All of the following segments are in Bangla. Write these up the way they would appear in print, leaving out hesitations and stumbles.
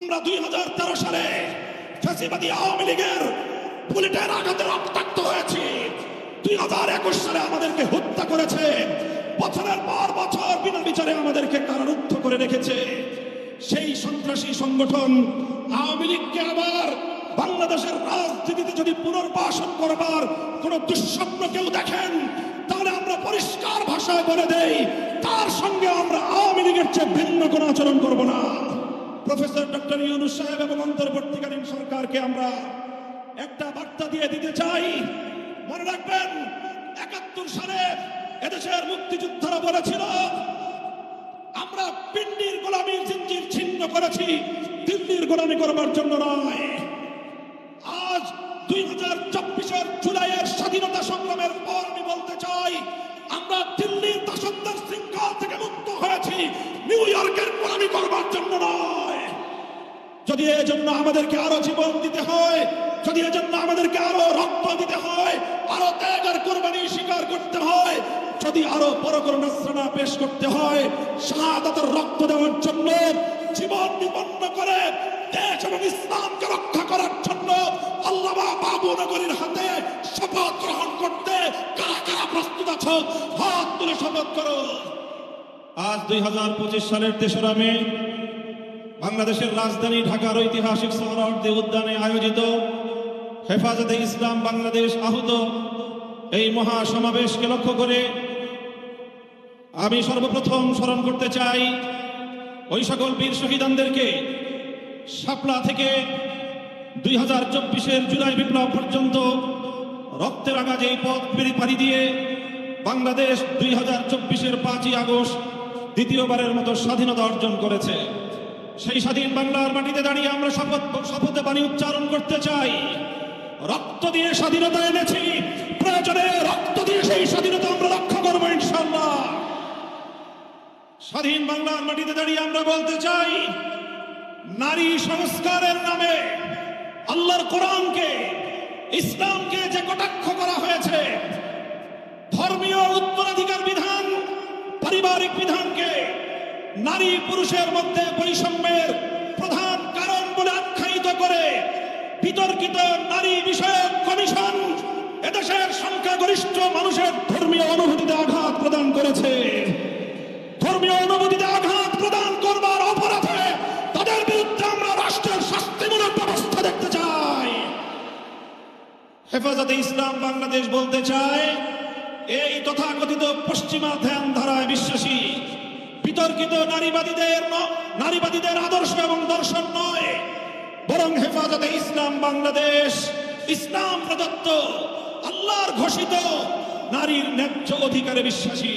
আমরা 2013 সালে ফ্যাসিবাদী আওয়ামী লীগের বুলেটের আঘাতে রক্তাক্ত হয়েছি। 2021 সালে আমাদেরকে হত্যা করেছে, বছরের পর বছর বিনা বিচারে আমাদেরকে কারারুদ্ধ করে রেখেছে। সেই সন্ত্রাসী সংগঠন আওয়ামী লীগকে আবার বাংলাদেশের রাজনীতিতে যদি পুনর্বাসন করবার কোন দুঃস্বপ্ন কেউ দেখেন, তাহলে আমরা পরিষ্কার ভাষায় বলে দেই, তার সঙ্গে আমরা আওয়ামী লীগের চেয়ে ভিন্ন কোনো আচরণ করব না। প্রফেসর ডক্টর ইউনূস সাহেব এবং অন্তর্বর্তীকালীন সরকারকে আমরা একটা বার্তা দিয়ে দিতে চাই। মনে রাখবেন, 71 সালে এদেশের মুক্তিযোদ্ধারা বলেছিল, আমরা পিন্ডির গোলামীর জিঞ্জির ছিন্ন করেছি, দিল্লির গোলামী করবার জন্য নয়। আজ 2024-এর জুলাইয়ের স্বাধীনতা সংগ্রামের পর আমি বলতে চাই, আমরা দিল্লির দাসত্বের শৃঙ্খল থেকে মুক্ত হয়েছি, নিউ ইয়র্কের গোলামী করবার জন্য নয়। যদি এজন্য আমাদেরকে আরো জীবন দিতে হয়, যদি এজন্য আমাদেরকে আরো রক্ত দিতে হয়, আরো ত্যাগ আর কোরবানি স্বীকার করতে হয়, যদি আরো বড় করে নজরানা পেশ করতে হয়, শাহাদাতের রক্ত দেওয়ার জন্য, জীবন বিপন্ন করে দেশ এবং ইসলামকে রক্ষা করার জন্য আল্লামা বাবু নগরীর হাতে শপথ গ্রহণ করতে কারা কারা প্রস্তুত আছো? হাত তুলে শপথ করো। আজ 2025 সালের 3রা মে বাংলাদেশের রাজধানী ঢাকার ঐতিহাসিক সোহরাওয়ার্দী উদ্যানে আয়োজিত হেফাজতে ইসলাম বাংলাদেশ আহুত এই মহা সমাবেশকে লক্ষ্য করে আমি সর্বপ্রথম স্মরণ করতে চাই ওই সকল বীর শহীদানদেরকে। শাপলা থেকে 2024-এর জুলাই বিপ্লব পর্যন্ত রক্তে রাঙা যেই পথ পাড়ি দিয়ে বাংলাদেশ 2024-এর 5ই আগস্ট দ্বিতীয়বারের মতো স্বাধীনতা অর্জন করেছে। সেই স্বাধীন বাংলার মাটিতে দাঁড়িয়ে আমরা শপথে বাণী উচ্চারণ করতে চাই, রক্ত দিয়ে স্বাধীনতা এনেছি, প্রয়োজনে রক্ত দিয়ে সেই স্বাধীনতা আমরা রক্ষা করবো ইনশাআল্লাহ। স্বাধীন বাংলার মাটিতে দাঁড়িয়ে আমরা বলতে চাই, নারী সংস্কারের নামে আল্লাহর কোরআনকে, ইসলামকে যে কটাক্ষ করা হয়েছে, ধর্মীয় উত্তরাধিকার বিধান, পারিবারিক বিধানকে নারী পুরুষের মধ্যে বৈষম্যের প্রধান কারণ বলে আখ্যায়িত করে বিতর্কিত নারী বিষয়ক কমিশন এদেশের সংখ্যাগরিষ্ঠ মানুষের ধর্মীয় অনুভূতিতে আঘাত প্রদান করেছে। ধর্মীয় অনুভূতিতে আঘাত প্রদান করবার অপরাধে তাদের বিরুদ্ধে আমরা রাষ্ট্রের শাস্তিমূলক ব্যবস্থা দেখতে চাই। হেফাজতে ইসলাম বাংলাদেশ বলতে চায়, এই তথাকথিত পশ্চিমা ধ্যান ধারায় বিশ্বাসী বিতর্কিত নারীবাদীদের আদর্শ এবং দর্শন নয়, বরং হেফাজতে ইসলাম বাংলাদেশ ইসলাম প্রদত্ত আল্লাহর ঘোষিত নারীর ন্যায্য অধিকারে বিশ্বাসী।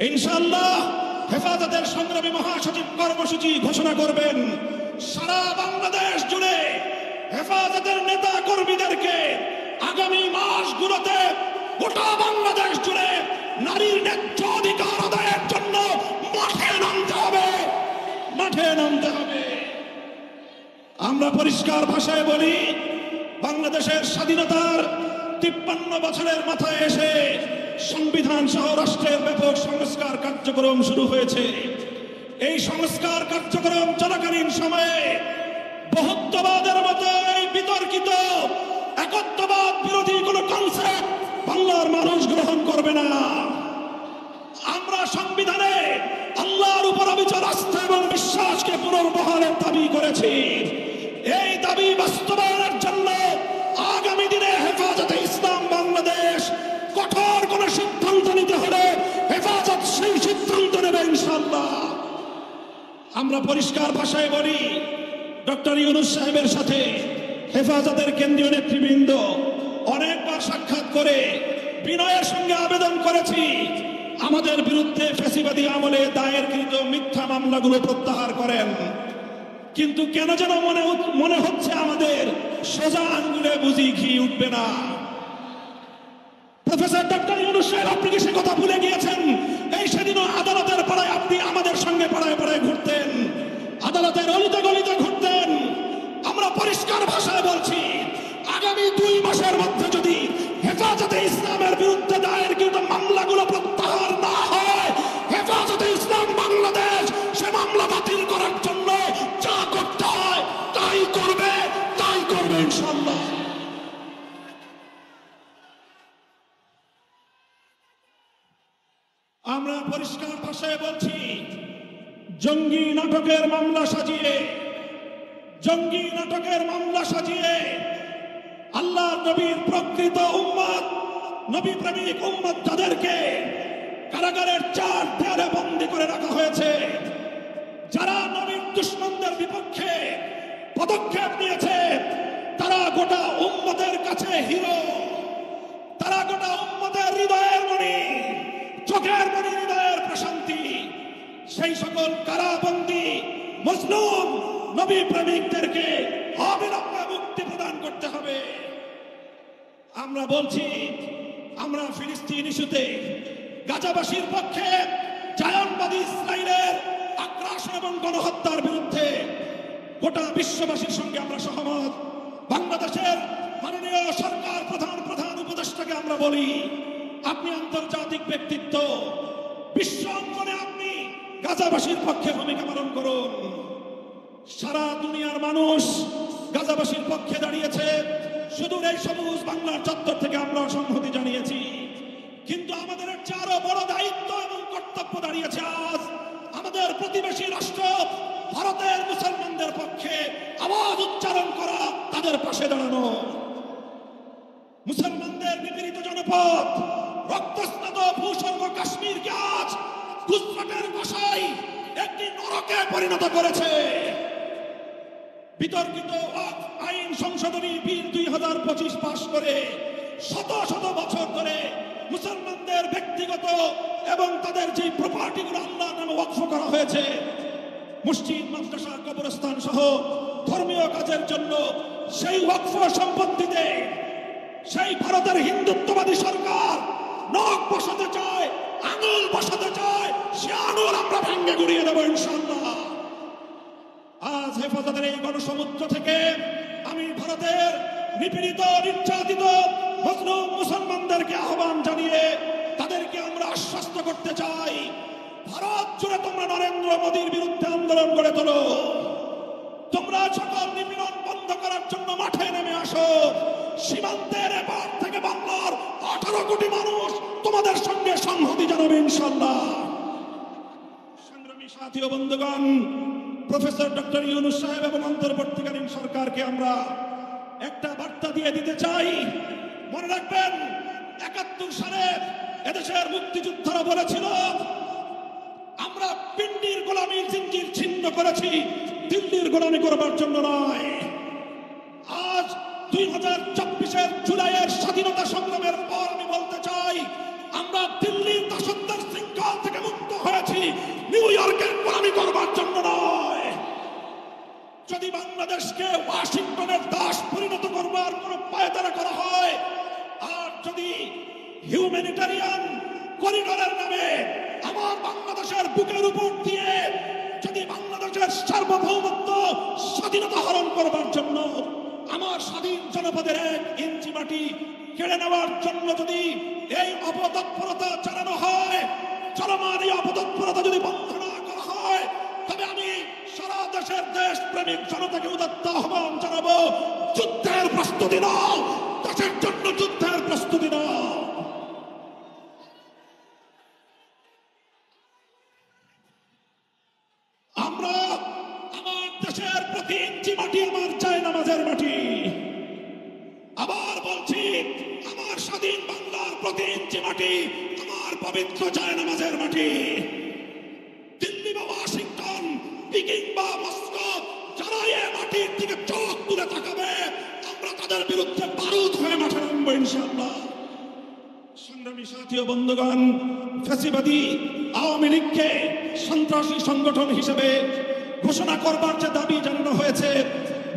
ইনশাআল্লাহ হেফাজতের সংগ্রামী মহাসচিব কর্মসূচি ঘোষণা করবেন। সারা বাংলাদেশ জুড়ে হেফাজতের নেতা কর্মীদেরকে আগামী মাসগুলোতে গোটা বাংলাদেশ জুড়ে নারীর ন্যায্য অধিকার আদায়ের জন্য মাঠে নামতে হবে, মাঠে নামতে হবে। আমরা পরিষ্কার ভাষায় বলি, বাংলাদেশের স্বাধীনতার 53 বছরের মাথায় এসে সংবিধান সহ রাষ্ট্রের ব্যাপক সংস্কার কার্যক্রম শুরু হয়েছে। এই সংস্কার কার্যক্রম চলাকালীন সময়ে বহুত্ববাদের মতো এই বিতর্কিত একত্ববাদ বিরোধী কোনো কনসেপ্ট বাংলার মানুষ গ্রহণ করবে না। আমরা সংবিধানে আল্লাহর উপর অবিচল আস্থা এবং বিশ্বাসকে পুনর্বহালের দাবি করেছি। এই দাবি বাস্তবায়নের জন্য আগামী দিনে হেফাজতে ইসলাম বাংলাদেশ কঠোর কোন সিদ্ধান্ত নিতে হলে হেফাজত সেই সিদ্ধান্ত নেবে ইনশাআল্লাহ। আমরা পরিষ্কার ভাষায় বলি, ডক্টর ইউনূস সাহেবের সাথে হেফাজতের কেন্দ্রীয় নেতৃবৃন্দ অনেকবার সাক্ষাৎ করে বিনয়ের সঙ্গে আবেদন করেছি, আমাদের বিরুদ্ধে ফ্যাসিবাদী আমলে দায়েরকৃত মিথ্যা মামলাগুলো প্রত্যাহার করেন। কিন্তু কেন যেন মনে হচ্ছে আমাদের সোজা আঙ্গুলে বুঝি ঘি উঠবে না। প্রফেসর ডক্টর ইউনূস সাহেব, আপনি কি সে কথা ভুলে গিয়েছেন? এই সেদিনও আদালতের পাড়ায় আপনি আমাদের সঙ্গে পাড়ায় পাড়ায় ঘুরতেন, আদালতের অলিতে গলিতে ঘুরতেন। আমরা পরিষ্কার ভাষায় বলছি, আগামী 2 মাসের মধ্যে যদি হেফাজতে ইসলামের বিরুদ্ধে দায়েরকৃত মামলাগুলো প্রত্যাহার না হয়, হেফাজতে ইসলাম বাংলাদেশ সে মামলা বাতিল করার জন্য যা করতে হয় করবে, তাই করবে ইনশাআল্লাহ। আমরা পরিষ্কার ভাষায় বলছি, জঙ্গি নাটকের মামলা সাজিয়ে আল্লাহ নবীর প্রকৃত উম্মত, নবী প্রেমিক উম্মত তাদেরকে কারাগারের 4 দেয়ালে বন্দী করে রাখা হয়েছে। যারা নবীর দুশমনদের বিপক্ষে পদক্ষেপ নিয়েছে তারা গোটা উম্মতের কাছে হিরো, তারা গোটা উম্মতের হৃদয়ের মণি, চোখের মণি, হৃদয়ের প্রশান্তি। সেই সকল কারাবন্দী মজলুম নবী প্রেমিকদেরকে অবিলম্বে মুক্তি প্রদান করতে হবে। আমরা বলছি, আমরা ফিলিস্তিন ইস্যুতে গাজাবাসীর পক্ষে, জায়নবাদী ইসরায়েলের আগ্রাসন এবং গণহত্যার বিরুদ্ধে গোটা বিশ্ববাসীর সঙ্গে আমরা সহমত। বাংলাদেশের মাননীয় সরকার প্রধান উপদেষ্টাকে আমরা বলি, আপনি আন্তর্জাতিক ব্যক্তিত্ব, বিশ্ব অঙ্গনে আপনি গাজাবাসীর পক্ষে ভূমিকা পালন করুন। সারা দুনিয়ার মানুষ গাজাবাসীর পক্ষে দাঁড়িয়েছে, সুদূর এই সবুজ বাংলার চত্বর থেকে আমরা সংহতি জানিয়েছি। কিন্তু আমাদের একটা আরো বড় দায়িত্ব এবং কর্তব্য দাঁড়িয়েছে আজ আমাদের প্রতিবেশী রাষ্ট্র ভারতের মুসলমানদের পক্ষে আওয়াজ উচ্চারণ করা, তাদের পাশে দাঁড়ানো। মুসলমানদের নিপীড়িত জনপদ, রক্তস্নাত ভূস্বর্গ কাশ্মীরকে আজ গুজরাটের ভাষায় একটি নরকে পরিণত করেছে। বিতর্কিত আইন সংশোধনী বিল 2025 পাশ করে শত শত বছর ধরে মুসলমানদের ব্যক্তিগত এবং তাদের যে প্রপার্টিগুলো আল্লাহর নামে ওয়াকফ করা হয়েছে, মসজিদ, মাদ্রাসা, কবরস্থান সহ ধর্মীয় কাজের জন্য, সেই ওয়াকফ সম্পত্তিতে সেই ভারতের হিন্দুত্ববাদী সরকার নখ বসাতে চায়, আঙুল বসাতে চায়। সে আঙুল আমরা ভেঙে গুড়িয়ে দেবো ইনশাআল্লাহ। আজ হেফাজতের এই গণসমুদ্র থেকে আমি ভারতের নিপীড়িত, নির্যাতিত মজলুম মুসলমানদেরকে আহ্বান জানিয়ে তাদেরকে আমরা আশ্বস্ত করতে চাই, ভারত জুড়ে তোমরা নরেন্দ্র মোদীর বিরুদ্ধে আন্দোলন গড়ে তোলো। তোমরা সকল নিপীড়ন বন্ধ করার জন্য মাঠে নেমে আসো। সীমান্তের এপার থেকে বাংলার 18 কোটি মানুষ তোমাদের সঙ্গে সংহতি জানাবে ইনশাআল্লাহ। সংগ্রামী সাথী ও বন্ধুগণ, প্রফেসর ডক্টর ইউনূস সাহেব এবং অন্তর্বর্তীকালীন সরকারকে আমরা একটা বার্তা দিয়ে দিতে চাই। মনে রাখবেন, 71 সালে এদেশের মুক্তিযোদ্ধারা বলেছিল, আমরা পিন্ডির গোলামীর জিঞ্জির ছিন্ন করেছি, দিল্লির গোলামী করবার জন্য নয়। আজ 2024-এর জুলাইয়ের স্বাধীনতা সংগ্রামের পর আমি বলতে চাই, আমরা দিল্লির দাসত্বের শৃঙ্খল থেকে মুক্ত হয়েছি, নিউ ইয়র্কের গোলামী করবার জন্য নয়। যদি বাংলাদেশকে ওয়াশিংটনের দাস পরিণত করবার কোন পায়তারা করা হয়, আর যদি হিউম্যানিটারিয়ান করিডোরের নামে আমার বাংলাদেশের বুকের উপর দিয়ে যদি বাংলাদেশের সার্বভৌমত্ব, স্বাধীনতা হরণ করবার জন্য, আমার স্বাধীন জনপদের 1 ইঞ্চি মাটি কেড়ে নেওয়ার জন্য যদি এই অপতৎপরতা চালানো হয়, চলমান এই অপতৎপরতা যদি বন্ধ না করা হয়, তবে আমি সারা দেশের দেশপ্রেমিক জনতাকে উদাত্ত আহ্বান জানাবো, যুদ্ধের প্রস্তুতি নাও, দেশের জন্য যুদ্ধের প্রস্তুতি নাও। আমরা আমার দেশের প্রতি ইঞ্চি মাটি আমার জায়নামাজের মাটি। আবার বলছি, আমার স্বাধীন বাংলার প্রতি ইঞ্চি মাটি আমার পবিত্র জায়নামাজের মাটি। দিল্লি বা ওয়াশিংটন, পিকিং বা মস্কো, যারা এ মাটির দিকে চোখ তুলে তাকাবে, আমরা তাদের বিরুদ্ধে বারুদ হয়ে মাঠে নামবো ইনশাআল্লাহ। সংগ্রামী সাথী ও বন্ধুগণ, ফ্যাসিবাদী আওয়ামী লীগকে সন্ত্রাসী সংগঠন হিসেবে ঘোষণা করবার যে দাবি জানানো হয়েছে,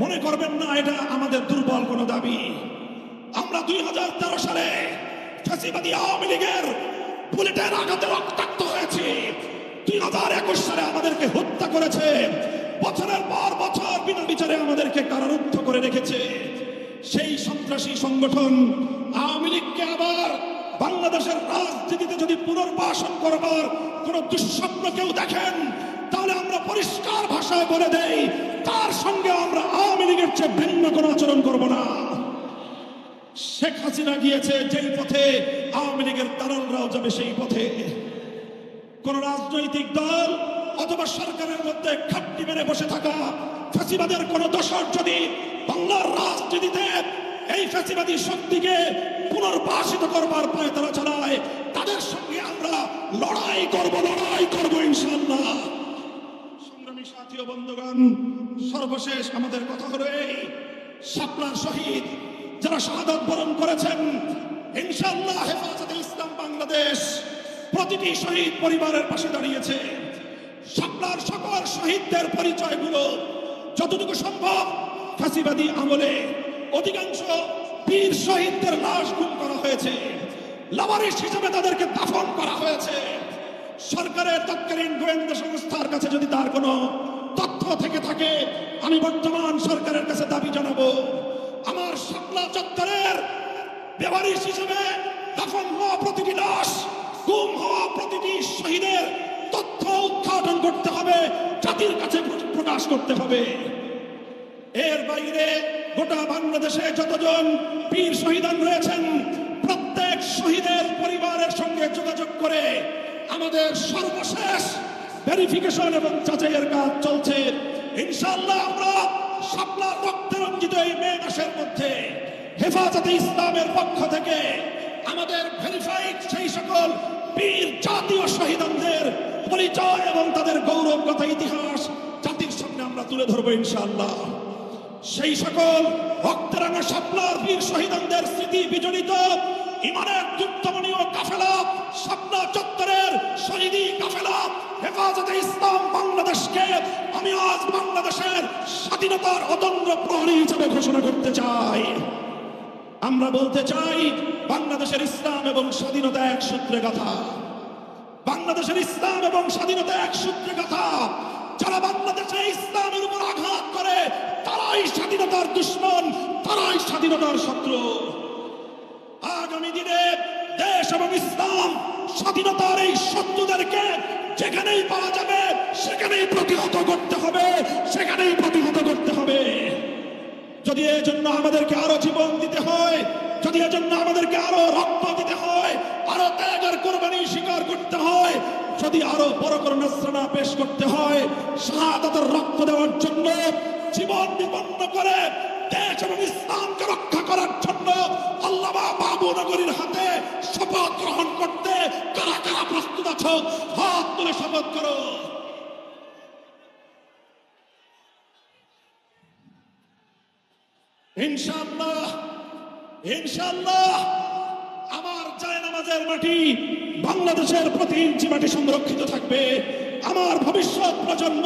মনে করবেন না এটা আমাদের দুর্বল কোনো দাবি। আমরা 2013 সালে ফ্যাসিবাদী আওয়ামী লীগের বুলেটের আঘাতে রক্তাক্ত হয়েছি। 2021 সালে আমাদেরকে হত্যা করেছে, বছরের পর বছর বিনা বিচারে আমাদেরকে কারারুদ্ধ করে রেখেছে। সেই সন্ত্রাসী সংগঠন আওয়ামী লীগকে আবার বাংলাদেশের রাজনীতিতে যদি পুনর্বাসন করবার কোন দুঃস্বপ্ন কেউ দেখেন, তাহলে আমরা পরিষ্কার ভাষায় বলে দেই, তার সঙ্গে আমরা আওয়ামী লীগের চেয়ে ভিন্ন কোনো আচরণ করব না। শেখ হাসিনা গিয়েছে যেই পথে, আওয়ামী লীগের দালালরাও যাবে সেই পথে। কোন রাজনৈতিক দল অথবা সরকারের মধ্যে ঘাপটি মেরে বসে থাকা ফ্যাসিবাদের কোন দোসর যদি বাংলার রাজনীতিতে এই ফ্যাসিবাদী শক্তিকে পুনর্বাসিত করবার পায়তারা চালায়, তাদের সঙ্গে আমরা লড়াই করব ইনশাআল্লাহ। সংগ্রামী সাথী ও বন্ধুগণ, সর্বশেষ আমাদের কথা হলো এই, শাপলার শহীদ যারা শাহাদাত বরণ করেছেন, ইনশাআল্লাহ হেফাজতে ইসলাম বাংলাদেশ প্রতিটি শহীদ পরিবারের পাশে দাঁড়িয়েছে। শাপলার সকল শহীদদের পরিচয়গুলো যতটুকু সম্ভব ফ্যাসিবাদী আমলে অধিকাংশ বীর শহীদদের লাশ গুম করা হয়েছে, লাওয়ারিস হিসেবে তাদেরকে দাফন করা হয়েছে। সরকারের তৎকালীন গোয়েন্দা সংস্থার কাছে যদি তার কোনো তথ্য থেকে থাকে, আমি বর্তমান সরকারের কাছে দাবি জানাবো, আমার শাপলা চত্বরের বেওয়ারিশ হিসেবে দাফন হওয়া প্রতিটি লাশ, গুম হওয়া প্রতিটি শহীদের তথ্য উদ্ঘাটন করতে হবে, জাতির কাছে প্রকাশ করতে হবে। এর বাইরে গোটা বাংলাদেশে যতজন বীর শহীদান রয়েছেন, প্রত্যেক শহীদের পরিবারের সঙ্গে যোগাযোগ করে আমাদের সর্বশেষ ভেরিফিকেশন এবং যাচাইয়ের কাজ চলছে। ইনশাআল্লাহ আমরা শাপলার রক্তে রঞ্জিত এই মে মাসের মধ্যে হেফাজতে ইসলামের পক্ষ থেকে আমাদের ভেরিফাইড সেই সকল বীর জাতীয় শহীদদের পরিচয় এবং তাদের গৌরবগাথা ইতিহাস জাতির সামনে আমরা তুলে ধরবো ইনশাআল্লাহ। সেই সকল রক্তরাঙা শাপলার বীর শহীদদের স্মৃতি বিজড়িত ইমানের যুদ্ধমণীয় কাফেলা, শাপলা চত্বরের শহীদি কাফেলা হেফাজতে ইসলাম বাংলাদেশকে আমি আজ বাংলাদেশের স্বাধীনতার অদম্য প্রহরী হিসেবে ঘোষণা করতে চাই। আমরা বলতে চাই, বাংলাদেশের ইসলাম এবং স্বাধীনতা এক সূত্রে গাথা। বাংলাদেশের ইসলাম এবং স্বাধীনতা এক সূত্রে গাথা। যারা বাংলাদেশে ইসলামের উপর আঘাত করে, তারাই স্বাধীনতার দুশ্মন, তারাই স্বাধীনতার শত্রু। আগামী দিনে দেশ এবং ইসলাম স্বাধীনতার এই শত্রুদেরকে যেখানেই পাওয়া যাবে সেখানেই প্রতিহত করতে হবে, সেখানেই প্রতিহত করতে হবে। যদি এর জন্য আমাদেরকে আরো জীবন দিতে হয়, যদি এর জন্য আমাদেরকে আরো রক্ত দিতে হয়, আরো ত্যাগের কোরবানি স্বীকার করতে হয়, যদি আরো বড় করে নজরানা পেশ করতে হয়, শাহাদাতের রক্ত দেওয়ার জন্য, জীবন বিপন্ন করে দেশ এবং ইসলামকে রক্ষা করার জন্য আল্লামা বাবু নগরীর হাতে শপথ গ্রহণ করতে কারা কারা প্রস্তুত আছো? হাত তুলে শপথ করো। ইনশাআল্লাহ, ইনশাআল্লাহ আমার জায়নামাজের মাটি, বাংলাদেশের প্রতি ইঞ্চি মাটি সংরক্ষিত থাকবে। আমার ভবিষ্যৎ প্রজন্ম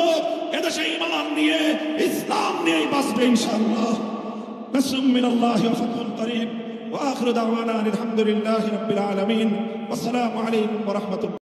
এদেশে ঈমান নিয়ে, ইসলাম নিয়ে বাঁচবে ইনশাআল্লাহ। নাসরুম মিনাল্লাহি ওয়া ফাতহুন করিব ওয়া আখিরু দাওয়ানা আলহামদুলিল্লাহি রাব্বিল আলামিন। আসসালামু আলাইকুম ওয়া রাহমাতুল্লাহ।